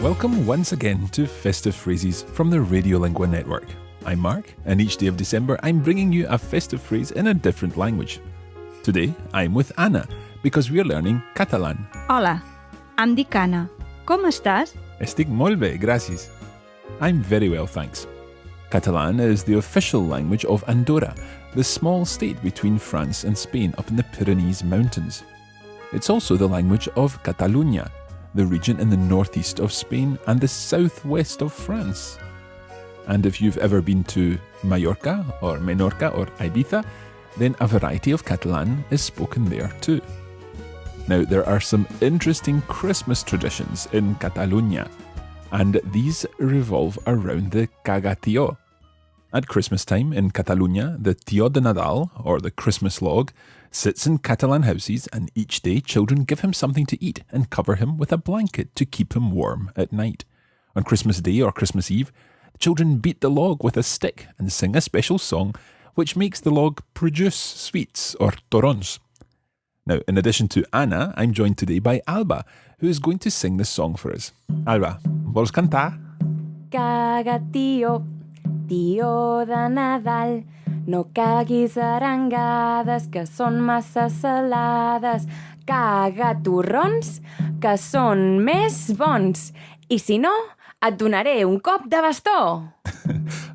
Welcome once again to Festive Phrases from the Radiolingua Network. I'm Mark, and each day of December I'm bringing you a festive phrase in a different language. Today I'm with Anna, because we are learning Catalan. Hola, em dic Anna. Com estàs? Estic molt bé, gràcies. I'm very well, thanks. Catalan is the official language of Andorra, the small state between France and Spain up in the Pyrenees Mountains. It's also the language of Catalunya, the region in the northeast of Spain and the southwest of France. And if you've ever been to Mallorca or Menorca or Ibiza, then a variety of Catalan is spoken there too. Now, there are some interesting Christmas traditions in Catalunya, and these revolve around the cagatio. At Christmas time in Catalunya, the tio de Nadal, or the Christmas log, sits in Catalan houses, and each day children give him something to eat and cover him with a blanket to keep him warm at night. On Christmas Day or Christmas Eve, the children beat the log with a stick and sing a special song which makes the log produce sweets or torrons. Now, in addition to Anna, I'm joined today by Alba, who is going to sing this song for us. Alba, vols cantar? Cagatio, tio de Nadal, no caguis arengades que són massa salades. Caga torrons que són més bons. I si no, et donaré un cop de bastó.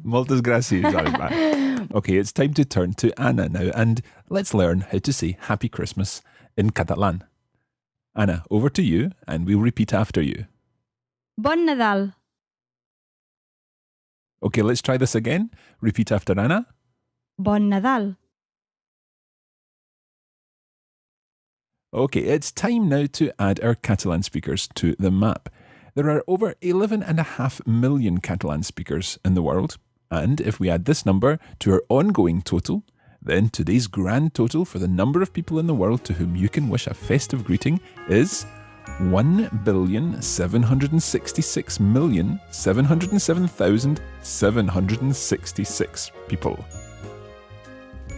Moltes gràcies, Alba. Okay, it's time to turn to Anna now, and let's learn how to say Happy Christmas in Catalan. Anna, over to you, and we'll repeat after you. Bon Nadal. Okay, let's try this again. Repeat after Anna. Bon Nadal. Okay, it's time now to add our Catalan speakers to the map. There are over 11.5 million Catalan speakers in the world, and if we add this number to our ongoing total, then today's grand total for the number of people in the world to whom you can wish a festive greeting is 1,766,707,766 people.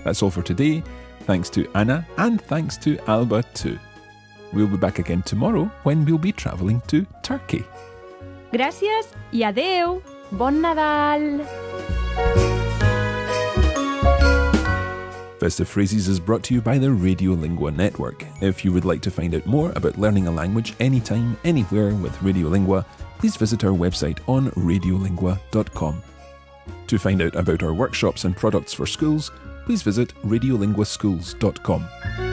That's all for today. Thanks to Anna and thanks to Alba too. We'll be back again tomorrow when we'll be travelling to Turkey. Gràcies i adéu. Bon Nadal! Festive Phrases is brought to you by the Radiolingua Network. If you would like to find out more about learning a language anytime, anywhere with Radiolingua, please visit our website on radiolingua.com. To find out about our workshops and products for schools, please visit radiolinguaschools.com.